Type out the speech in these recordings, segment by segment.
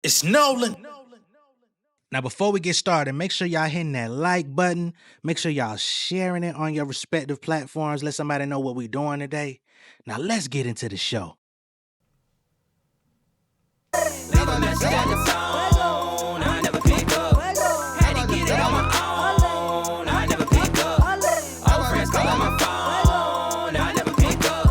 It's Nolan. Now, before we get started, make sure y'all hitting that like button. Make sure y'all sharing it on your respective platforms. Let somebody know what we're doing today. Now, let's get into the show. Leave a message on the phone, I never pick up. Had to get it on my own, I never pick up. All my friends calling my phone, I never pick up.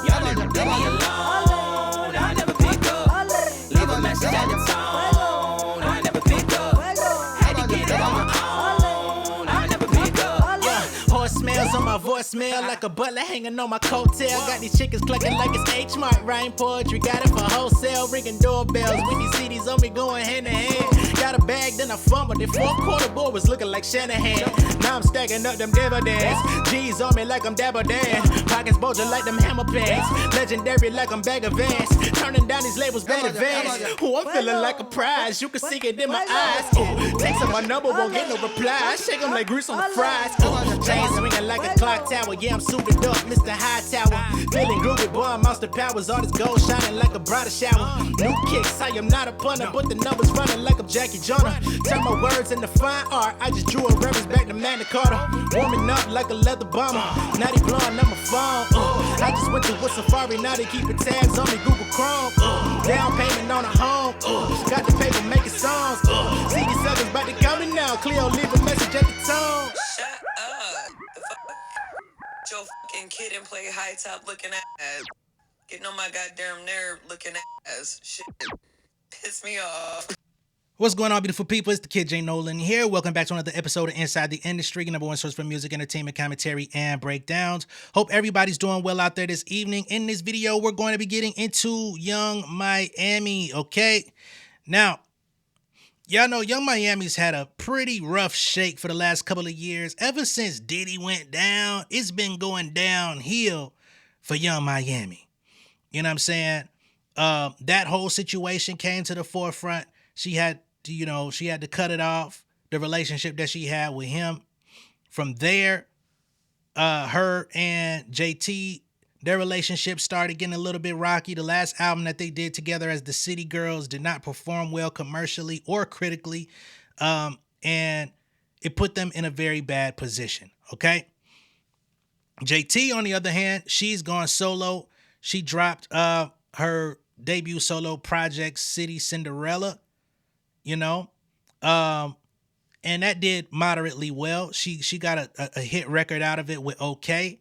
Y'all never leave me alone, I never pick up. Leave a message on the phone, I never pick up. Had to get it on my own, I never pick up. Yeah, horse smells on my voicemail like a butler hanging on my coattail. Got these chickens clucking like it's H-Mart. Writing poetry, got it for wholesale. Ringing doorbells with these CDs on me going hand in hand. Got a bag, then I fumbled it. Fourth quarter boy was looking like Shanahan. Now I'm stacking up them dividends. G's on me like I'm Dabba Dan. Pockets bulging like them hammer pants. Legendary like I'm Bag of Vance. Turning down these labels bad advance. Ooh, I'm feeling like a prize. You can see it in my eyes. Ooh, texting my number, won't get no reply. I shake them like grease on the fries. Ooh, chain swinging like a clock tower. Yeah, I'm suited up, Mr. Hightower. Feeling groovy, boy, I'm monster powers. All this gold shining like a brighter shower. New kicks, I am not a punter, but the numbers running like I'm Jackie Joyner. Turn my words into fine art. I just drew a reference back to Magna Carta. Warming up like a leather bomber. Now they blowing up my phone. I just went to a safari, now they keeping tabs on me, Google Chrome. Down payment on a home. Got the paper making songs. See these suckers about to come in now. Cleo leave a message at the tone. Shut up. The fuck? Your fucking kid and play high top looking ass. Getting on my goddamn nerve looking ass. Shit. Piss me off. What's going on, beautiful people? It's the kid J Nolan here. Welcome back to another episode of Inside the Industry, your number one source for music, entertainment, commentary, and breakdowns. Hope everybody's doing well out there this evening. In this video, we're going to be getting into Young Miami, okay? Now, y'all know Young Miami's had a pretty rough shake for the last couple of years. Ever since Diddy went down, it's been going downhill for Young Miami. You know what I'm saying? That whole situation came to the forefront. She had to cut it off, the relationship that she had with him. From there, her and JT, their relationship started getting a little bit rocky. The last album that they did together as the City Girls did not perform well commercially or critically. And it put them in a very bad position, okay? JT, on the other hand, she's gone solo. She dropped her debut solo project, City Cinderella. And that did moderately well. She got a hit record out of it with OK.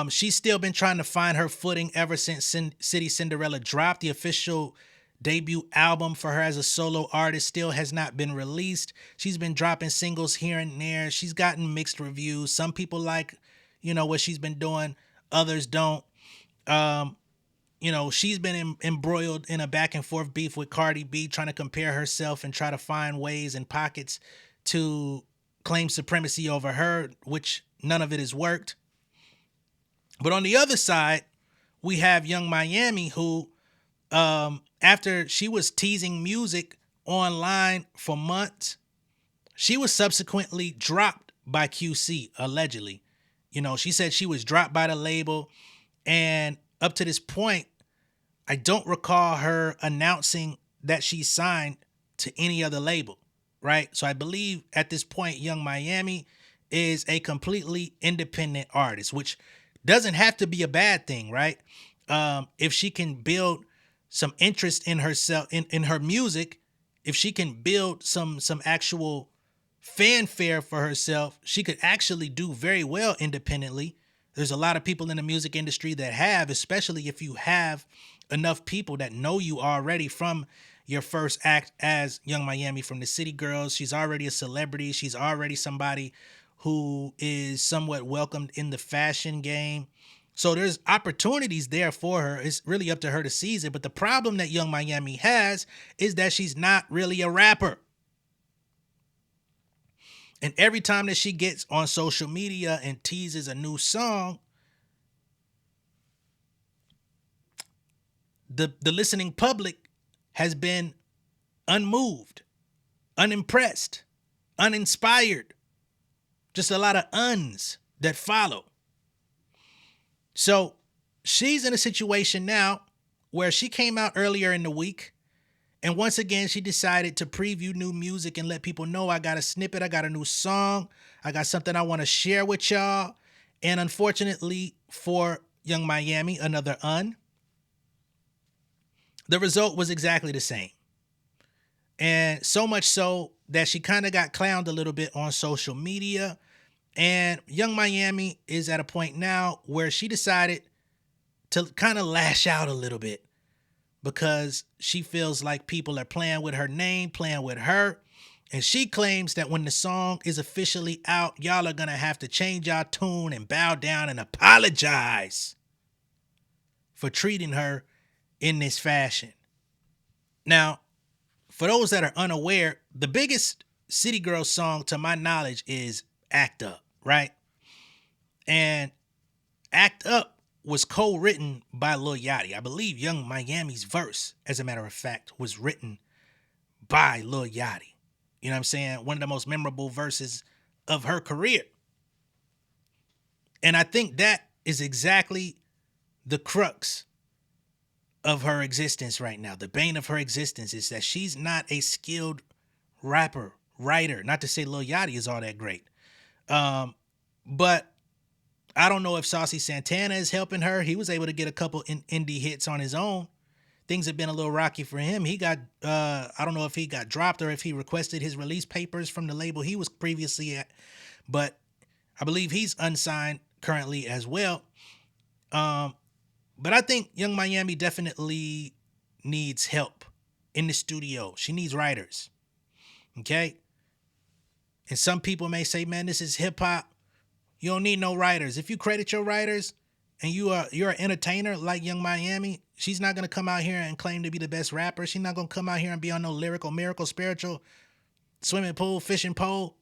She's still been trying to find her footing ever since City Cinderella dropped. The official debut album for her as a solo artist still has not been released. She's been dropping singles here and there. She's gotten mixed reviews. Some people like, what she's been doing. Others don't. She's been embroiled in a back and forth beef with Cardi B, trying to compare herself and try to find ways and pockets to claim supremacy over her, which none of it has worked. But on the other side, we have Young Miami, who, after she was teasing music online for months, she was subsequently dropped by QC, allegedly. She said she was dropped by the label, and up to this point, I don't recall her announcing that she signed to any other label, right? So I believe at this point, Young Miami is a completely independent artist, which doesn't have to be a bad thing, right? If she can build some interest in herself, in her music, if she can build some actual fanfare for herself, she could actually do very well independently. There's a lot of people in the music industry that have, especially if you have enough people that know you already from your first act as Young Miami from the City Girls. She's already a celebrity. She's already somebody who is somewhat welcomed in the fashion game. So there's opportunities there for her. It's really up to her to seize it. But the problem that Young Miami has is that she's not really a rapper. And every time that she gets on social media and teases a new song, the listening public has been unmoved, unimpressed, uninspired. Just a lot of uns that follow. So she's in a situation now where she came out earlier in the week And once again, she decided to preview new music and let people know I got a snippet, I got a new song, I got something I want to share with y'all. And unfortunately for Young Miami, another the result was exactly the same. And so much so that she kind of got clowned a little bit on social media. And Young Miami is at a point now where she decided to kind of lash out a little bit because she feels like people are playing with her name, playing with her. And she claims that when the song is officially out, y'all are going to have to change y'all tune and bow down and apologize for treating her in this fashion. Now, for those that are unaware, the biggest City Girls song to my knowledge is Act Up, right? And Act Up was co-written by Lil Yachty. I believe Young Miami's verse, as a matter of fact, was written by Lil Yachty. You know what I'm saying? One of the most memorable verses of her career. And I think that is exactly the crux of her existence right now. The bane of her existence is that she's not a skilled rapper, writer. Not to say Lil Yachty is all that great. But I don't know if Saucy Santana is helping her. He was able to get a couple indie hits on his own. Things have been a little rocky for him. He got, I don't know if he got dropped or if he requested his release papers from the label he was previously at, but I believe he's unsigned currently as well. But I think Young Miami definitely needs help in the studio. She needs writers. Okay? And some people may say, man, this is hip hop. You don't need no writers. If you credit your writers and you're an entertainer like Young Miami, she's not going to come out here and claim to be the best rapper. She's not going to come out here and be on no lyrical, miracle, spiritual, swimming pool, fishing pole.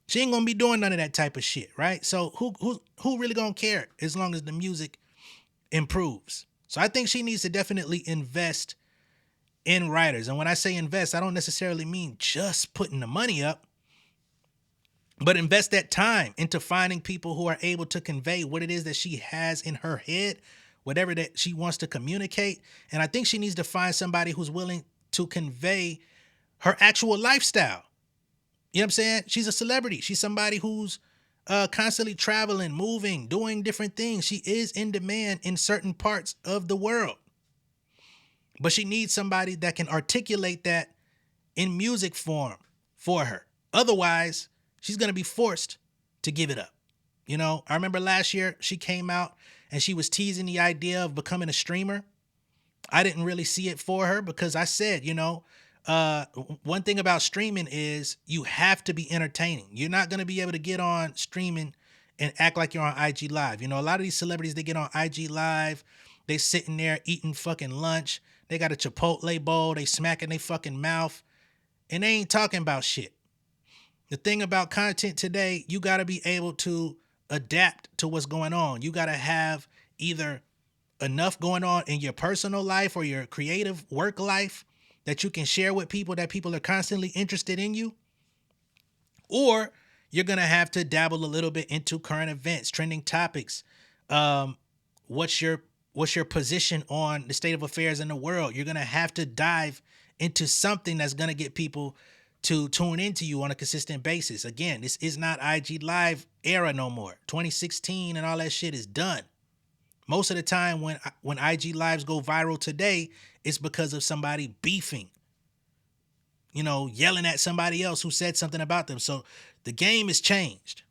She ain't going to be doing none of that type of shit, right? So who really going to care as long as the music improves? So I think she needs to definitely invest in writers. And when I say invest, I don't necessarily mean just putting the money up, but invest that time into finding people who are able to convey what it is that she has in her head, whatever that she wants to communicate. And I think she needs to find somebody who's willing to convey her actual lifestyle. You know what I'm saying? She's a celebrity. She's somebody who's constantly traveling, moving, doing different things. She is in demand in certain parts of the world. But she needs somebody that can articulate that in music form for her. Otherwise, she's going to be forced to give it up. You know, I remember last year she came out and she was teasing the idea of becoming a streamer. I didn't really see it for her because I said, you know, one thing about streaming is you have to be entertaining. You're not going to be able to get on streaming and act like you're on IG Live. You know, a lot of these celebrities, they get on IG Live, they sitting there eating fucking lunch. They got a Chipotle bowl, they smacking their fucking mouth, and they ain't talking about shit. The thing about content today, you got to be able to adapt to what's going on. You got to have either enough going on in your personal life or your creative work life that you can share with people, that people are constantly interested in you, or you're going to have to dabble a little bit into current events, trending topics. What's your position on the state of affairs in the world? You're going to have to dive into something that's going to get people to tune into you on a consistent basis. Again, this is not IG Live era no more. 2016 and all that shit is done. Most of the time when IG Lives go viral today, it's because of somebody beefing, you know, yelling at somebody else who said something about them. So the game has changed.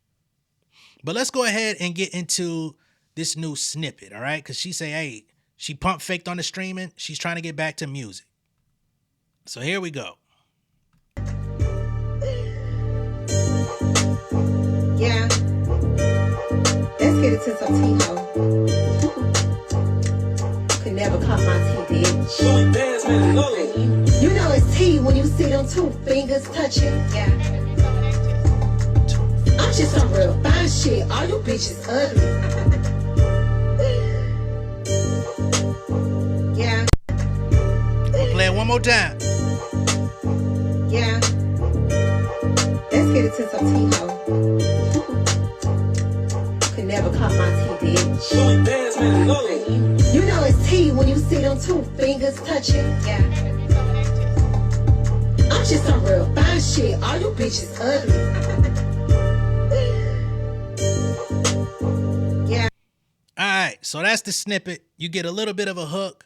But let's go ahead and get into this new snippet, all right? Because she say, hey, she pump faked on the streaming. She's trying to get back to music. So here we go. Yeah. Let's get it to some tea, ho. Could never caught my tea, bitch. You know it's tea when you see them two fingers touching. Yeah. I'm just some real fine shit. All you bitches ugly. Yeah. We'll play it one more time. Yeah. Let's get it to some tea, ho. Could never caught my tea, bitch. You know it's tea when you see them two fingers touching. Yeah. Shit, all you bitches ugly. Yeah. All right, so that's the snippet. You get a little bit of a hook.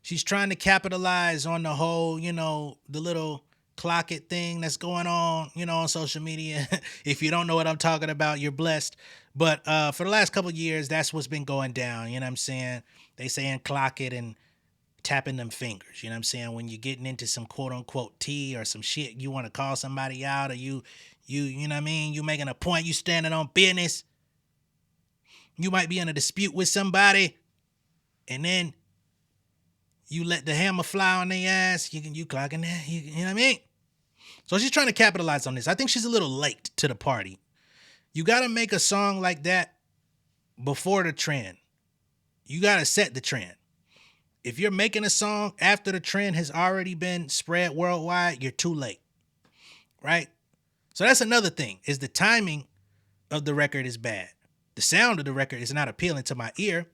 She's trying to capitalize on the whole, the little clock it thing that's going on, on social media. If you don't know what I'm talking about, you're blessed. But for the last couple of years, that's what's been going down. You know what I'm saying? They saying clock it and tapping them fingers. You know what I'm saying? When you're getting into some quote unquote tea or some shit, you want to call somebody out, or you know what I mean? You making a point, you standing on business. You might be in a dispute with somebody, and then you let the hammer fly on their ass. You clocking that. You know what I mean? So she's trying to capitalize on this. I think she's a little late to the party. You got to make a song like that before the trend. You got to set the trend. If you're making a song after the trend has already been spread worldwide, you're too late, right? So that's another thing, is the timing of the record is bad. The sound of the record is not appealing to my ear.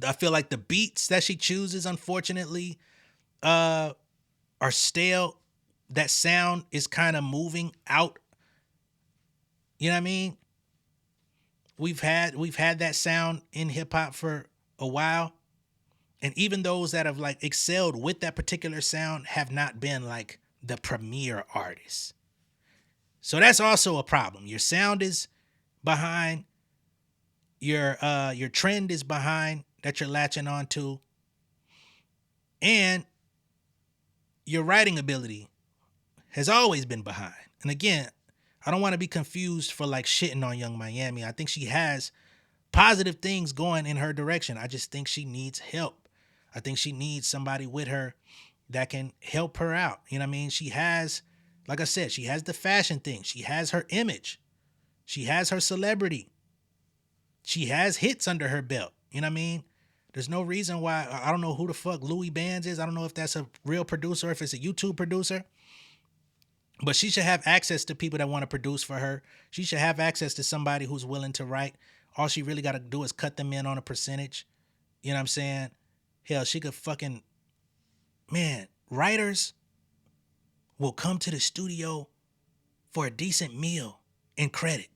I feel like the beats that she chooses, unfortunately, are stale. That sound is kind of moving out. You know what I mean? We've had that sound in hip hop for a while. And even those that have like excelled with that particular sound have not been like the premier artists. So that's also a problem. Your sound is behind. Your trend is behind that you're latching onto. And your writing ability has always been behind. And again, I don't want to be confused for like shitting on Young Miami. I think she has positive things going in her direction. I just think she needs help. I think she needs somebody with her that can help her out. You know what I mean? She has, like I said, she has the fashion thing. She has her image. She has her celebrity. She has hits under her belt. You know what I mean? There's no reason why. I don't know who the fuck Louis Bands is. I don't know if that's a real producer or if it's a YouTube producer. But she should have access to people that want to produce for her. She should have access to somebody who's willing to write. All she really got to do is cut them in on a percentage. You know what I'm saying? Hell, she could fucking... Man, writers will come to the studio for a decent meal and credit.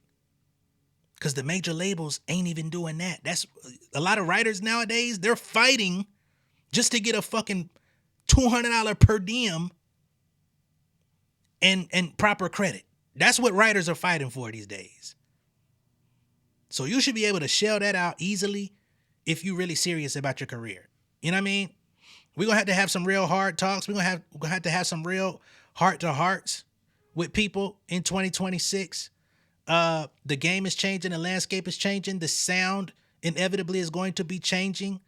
Because the major labels ain't even doing that. That's a lot of writers nowadays, they're fighting just to get a fucking $200 per diem and proper credit. That's what writers are fighting for these days. So you should be able to shell that out easily if you're really serious about your career. You know what I mean? We're going to have some real hard talks. We're going to have some real heart-to-hearts with people in 2026. The game is changing. The landscape is changing. The sound inevitably is going to be changing.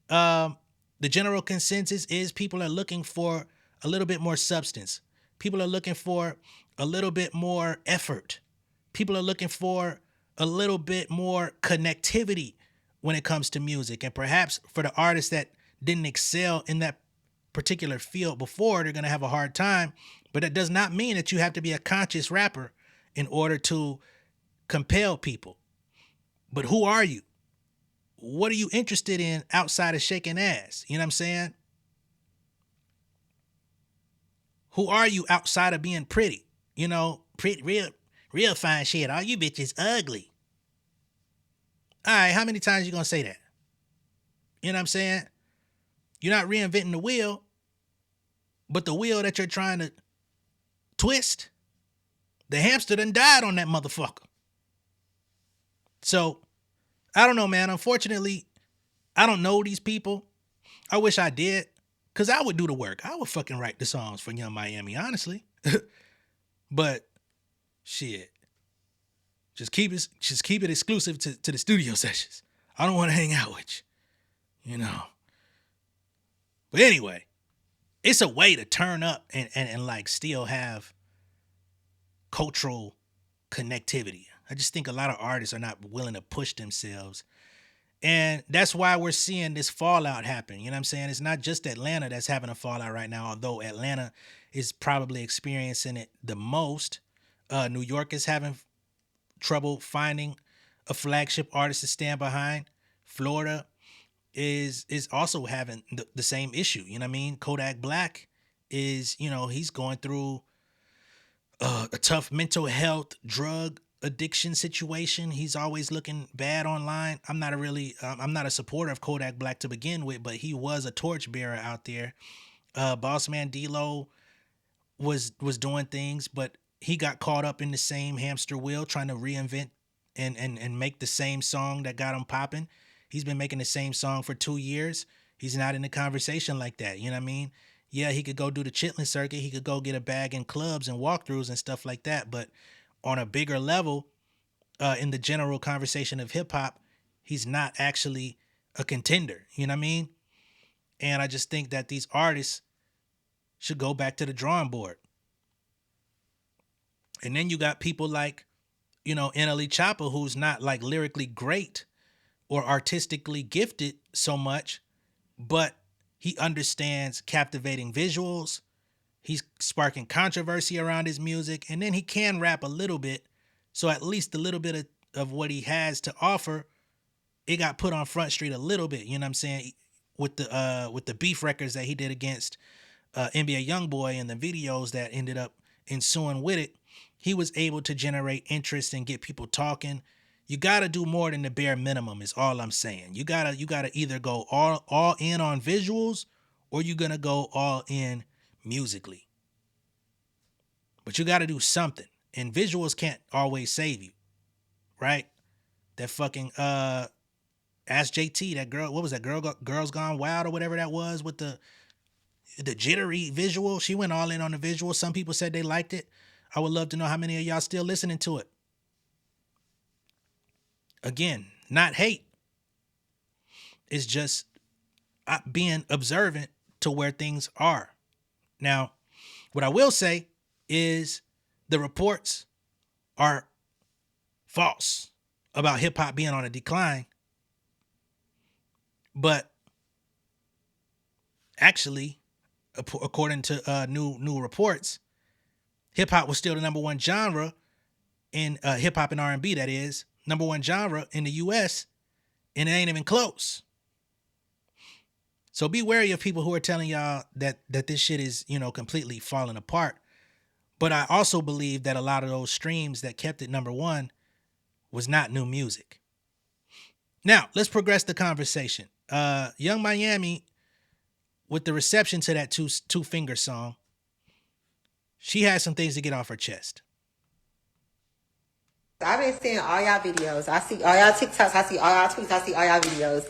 The general consensus is people are looking for a little bit more substance. People are looking for a little bit more effort. People are looking for a little bit more connectivity when it comes to music. And perhaps for the artists that didn't excel in that particular field before, they're going to have a hard time. But that does not mean that you have to be a conscious rapper in order to compel people. But who are you? What are you interested in outside of shaking ass? You know what I'm saying? Who are you outside of being pretty? You know, pretty, real fine shit. All you bitches ugly. All right, how many times you gonna say that? You know what I'm saying? You're not reinventing the wheel, but the wheel that you're trying to twist, the hamster done died on that motherfucker. So, I don't know, man. Unfortunately, I don't know these people. I wish I did, because I would do the work. I would fucking write the songs for Young Miami, honestly. But, shit. Just keep it exclusive to the studio sessions. I don't want to hang out with you. You know. But anyway, it's a way to turn up and like still have cultural connectivity. I just think a lot of artists are not willing to push themselves. And that's why we're seeing this fallout happen. You know what I'm saying? It's not just Atlanta that's having a fallout right now, although Atlanta is probably experiencing it the most. New York is having trouble finding a flagship artist to stand behind. Florida is also having the same issue. You know what I mean? Kodak Black is, he's going through a tough mental health drug addiction situation. He's always looking bad online. I'm not a supporter of Kodak Black to begin with, but he was a torchbearer out there. Boss Man D-Lo was doing things, but he got caught up in the same hamster wheel trying to reinvent and make the same song that got him popping. He's been making the same song for 2 years. He's not in the conversation like that. You know what I mean? Yeah, he could go do the chitlin circuit. He could go get a bag in clubs and walkthroughs and stuff like that. But on a bigger level, in the general conversation of hip hop, he's not actually a contender. You know what I mean? And I just think that these artists should go back to the drawing board. And then you got people like, NLE Choppa, who's not like lyrically great or artistically gifted so much, but he understands captivating visuals. He's sparking controversy around his music, and then he can rap a little bit. So at least a little bit of what he has to offer, it got put on Front Street a little bit. You know what I'm saying? With the beef records that he did against NBA YoungBoy and the videos that ended up ensuing with it, he was able to generate interest and get people talking. You got to do more than the bare minimum is all I'm saying. You got to either go all in on visuals or you're going to go all in musically. But you got to do something. And visuals can't always save you. Right? That fucking Ask JT, that girl, what was that girl, Girls Gone Wild or whatever that was with the jittery visual. She went all in on the visual. Some people said they liked it. I would love to know how many of y'all still listening to it. Again, not hate. It's just being observant to where things are. Now, what I will say is the reports are false about hip hop being on a decline. But actually, according to new reports, hip hop was still the number one genre in hip hop and R&B. That is number one genre in the U.S. and it ain't even close. So be wary of people who are telling y'all that this shit is completely falling apart. But I also believe that a lot of those streams that kept it number one was not new music. Now let's progress the conversation. Young Miami, with the reception to that two finger song, she had some things to get off her chest. I've been seeing all y'all videos. I see all y'all TikToks. I see all y'all tweets. I see all y'all videos.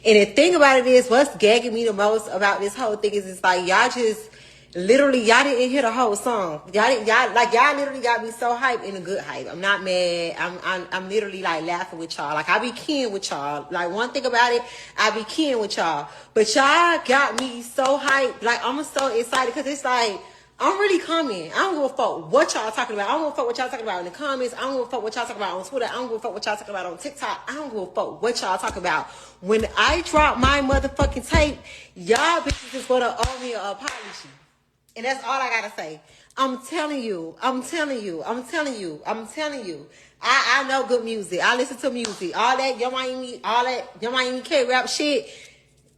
And the thing about it is, what's gagging me the most about this whole thing is it's like y'all just literally y'all didn't hear the whole song. Y'all literally got me so hyped in a good hype. I'm not mad. I'm literally like laughing with y'all. Like I be keying with y'all. Like one thing about it, I be keying with y'all. But y'all got me so hyped. Like I'm so excited because it's like I'm really coming. I don't give a fuck what y'all talking about. I don't give a fuck what y'all talking about in the comments. I don't give a fuck what y'all talking about on Twitter. I don't give a fuck what y'all talking about on TikTok. I don't give a fuck what y'all talking about. When I drop my motherfucking tape, y'all bitches is gonna owe me an apology. And that's all I gotta say. I'm telling you. I know good music. I listen to music. All that Young Miami K-rap shit.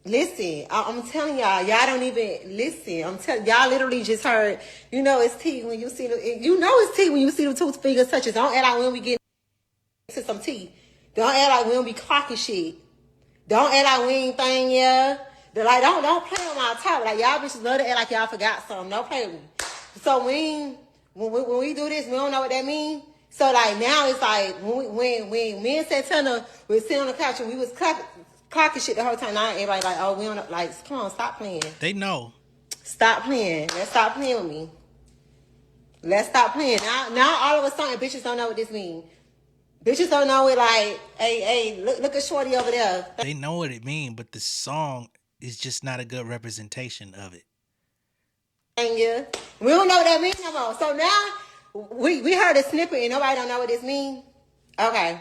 Listen, I'm telling y'all don't even listen. I'm telling y'all literally just heard, it's tea when you see it's tea when you see the two fingers touches. Don't act like when we get into some tea. Don't act like we don't be clocking shit. Don't act like we ain't thing, yeah. Like don't play on my top. Like y'all bitches love to act like y'all forgot something. Don't play with me. So when we do this, we don't know what that means. So like now it's like when me and Santana was sitting on the couch and we was clocking shit the whole time. Now everybody like, oh, we don't like. Come on, stop playing. They know. Stop playing. Let's stop playing with me. Let's stop playing. Now all of a sudden, bitches don't know what this means. Bitches don't know it. Like, hey, look at Shorty over there. They know what it means, but the song is just not a good representation of it. Yeah, we don't know what that means no more. So now we heard a snippet and nobody don't know what this means. Okay,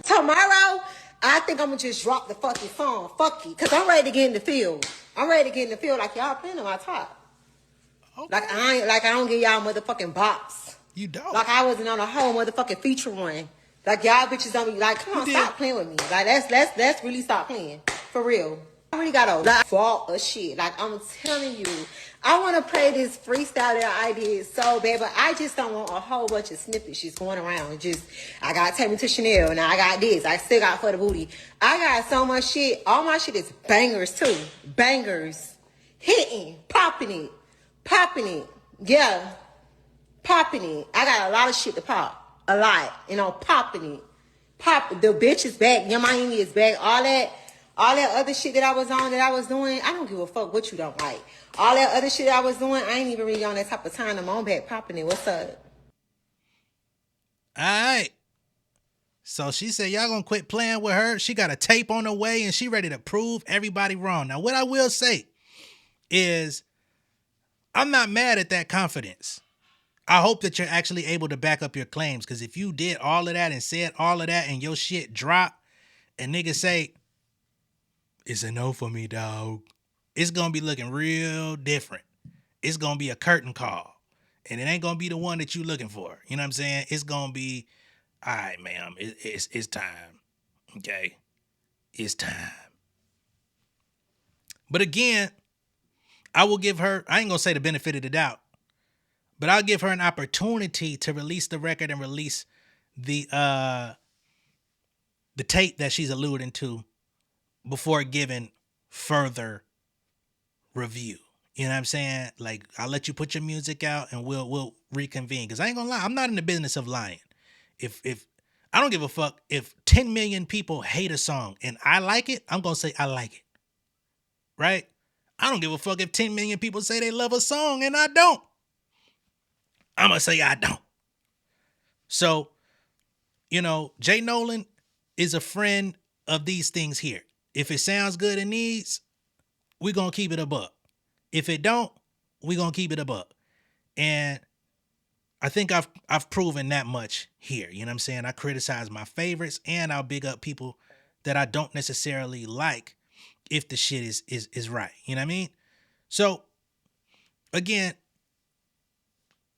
tomorrow. I think I'm gonna just drop the fucking song. Fuck it. Cause I'm ready to get in the field. Like y'all playing on my top. Okay. Like I don't give y'all motherfucking bops. You don't. Like I wasn't on a whole motherfucking feature one. Like y'all bitches don't be like, come on, stop playing with me. Like let's really stop playing. For real. already got a lot fault of shit. Like, I'm telling you, I want to play this freestyle that I did so bad, but I just don't want a whole bunch of snippets just going around. Just, I got to take me to Chanel. Now I got this. I still got For the Booty. I got so much shit. All my shit is bangers too. Bangers. Hitting. Popping it. Popping it. Yeah. Popping it. I got a lot of shit to pop. A lot. You know, popping it. Pop. The bitch is back. Your Miami is back. All that other shit that I was on, that I was doing, I don't give a fuck what you don't like. All that other shit I was doing, I ain't even really on that type of time. I'm on back popping it. What's up? All right. So she said, y'all gonna quit playing with her. She got a tape on the way and she ready to prove everybody wrong. Now, what I will say is I'm not mad at that confidence. I hope that you're actually able to back up your claims, because if you did all of that and said all of that and your shit drop and niggas say, it's a no for me, dog, it's going to be looking real different. It's going to be a curtain call. And it ain't going to be the one that you looking for. You know what I'm saying? It's going to be, all right, ma'am, it's time. Okay? It's time. But again, I will give her, I ain't going to say the benefit of the doubt, but I'll give her an opportunity to release the record and release the tape that she's alluding to before giving further review. You know what I'm saying? Like, I'll let you put your music out and we'll reconvene. Because I ain't gonna lie, I'm not in the business of lying. If I don't give a fuck if 10 million people hate a song and I like it, I'm gonna say I like it. Right? I don't give a fuck if 10 million people say they love a song and I don't. I'm gonna say I don't. So, you know, J Nolan is a friend of these things here. If it sounds good in these, we're going to keep it a buck. If it don't, we're going to keep it a buck. And I think I've proven that much here. You know what I'm saying? I criticize my favorites and I'll big up people that I don't necessarily like if the shit is right. You know what I mean? So, again,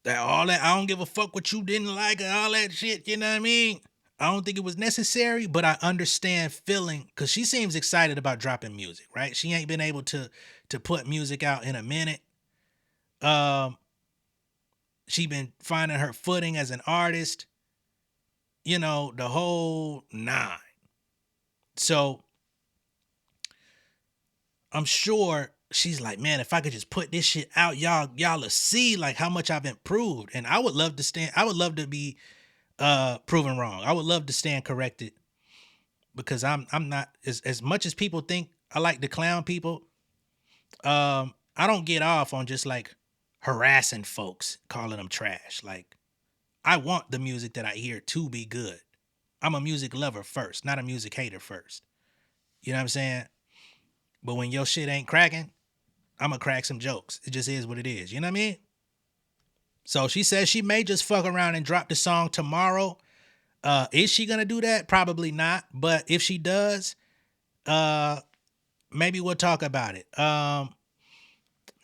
all that, I don't give a fuck what you didn't like and all that shit, you know what I mean? I don't think it was necessary, but I understand feeling, because she seems excited about dropping music, right? She ain't been able to put music out in a minute. She been finding her footing as an artist, you know, the whole nine. So I'm sure she's like, man, if I could just put this shit out, y'all will see like how much I've improved. And I would love to be proven wrong. I would love to stand corrected, because I'm not as much as people think I like to clown people. I don't get off on just like harassing folks, calling them trash. Like, I want the music that I hear to be good. I'm a music lover first, not a music hater first. You know what I'm saying? But when your shit ain't cracking, I'm gonna crack some jokes. It just is what it is. You know what I mean? So she says she may just fuck around and drop the song tomorrow. Is she gonna do that? Probably not. But if she does, maybe we'll talk about it.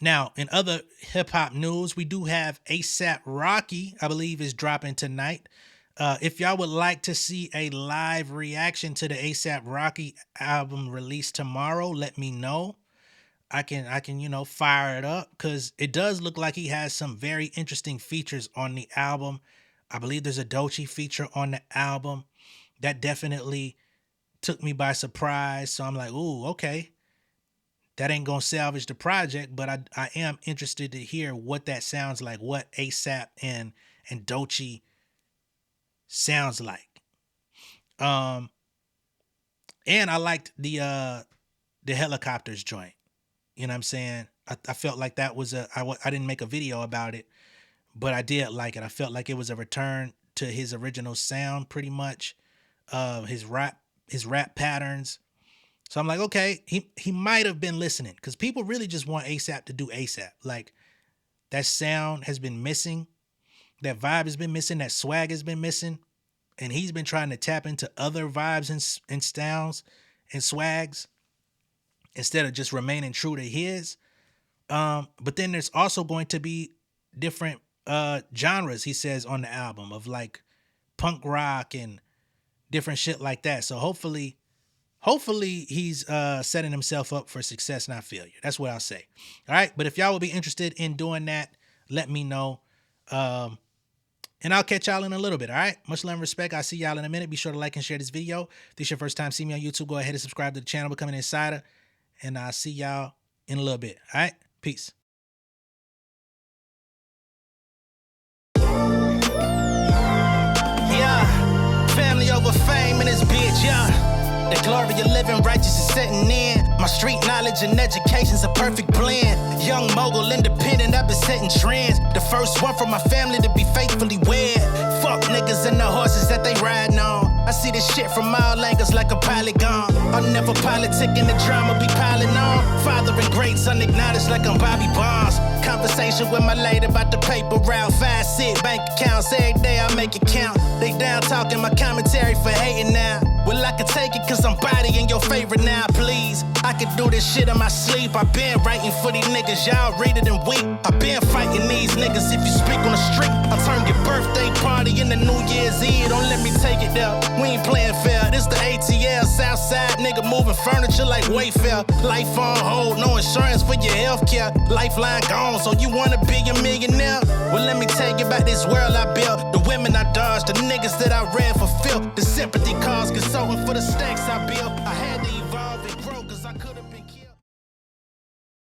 Now, in other hip hop news, we do have ASAP Rocky, I believe, is dropping tonight. If y'all would like to see a live reaction to the ASAP Rocky album released tomorrow, let me know. I can, you know, fire it up, because it does look like he has some very interesting features on the album. I believe there's a Doechii feature on the album. That definitely took me by surprise. So I'm like, ooh, okay. That ain't gonna salvage the project, but I am interested to hear what that sounds like, what ASAP and Doechii sounds like. And I liked the helicopters joint. You know what I'm saying? I felt like that was I didn't make a video about it, but I did like it. I felt like it was a return to his original sound, pretty much, his rap patterns. So I'm like, okay, he might have been listening, because people really just want ASAP to do ASAP. Like, that sound has been missing, that vibe has been missing, that swag has been missing, and he's been trying to tap into other vibes and styles and swags instead of just remaining true to his. But then there's also going to be different genres, he says, on the album, of like punk rock and different shit like that. So hopefully hopefully he's setting himself up for success, not failure. That's what I'll say. All right. But if y'all would be interested in doing that, let me know. And I'll catch y'all in a little bit. All right. Much love and respect. I'll see y'all in a minute. Be sure to like and share this video. If this is your first time seeing me on YouTube, go ahead and subscribe to the channel, become an insider. And I'll see y'all in a little bit. All right. Peace. Yeah. Family over fame in this bitch. Yeah. The glory of living righteous is setting in. My street knowledge and education's a perfect blend. Young mogul, independent, I've been setting trends. The first one from my family to be faithfully wed. Fuck niggas and the horses that they riding on. I see this shit from all angles like a polygon. I'm never politicking, the drama be piling on. Father and great son acknowledged like I'm Bobby Bonds. Conversation with my lady about the paper route. 5 sit bank accounts, every day I make it count. They down talking my commentary for hating now. Well, I can take it cause I'm bodying your favorite now, please. I can do this shit in my sleep. I been writing for these niggas, y'all read it and weep. I been fighting these niggas if you speak on the street. I turn your birthday party into New Year's Eve. Don't let me take it there. We ain't playing fair. This the ATL, Southside nigga moving furniture like Wayfair. Life on hold, no insurance for your healthcare. Lifeline gone, so you wanna be a millionaire? Well, let me tell you about this world I built. The women I dodged, the niggas that I read for filth. The sympathy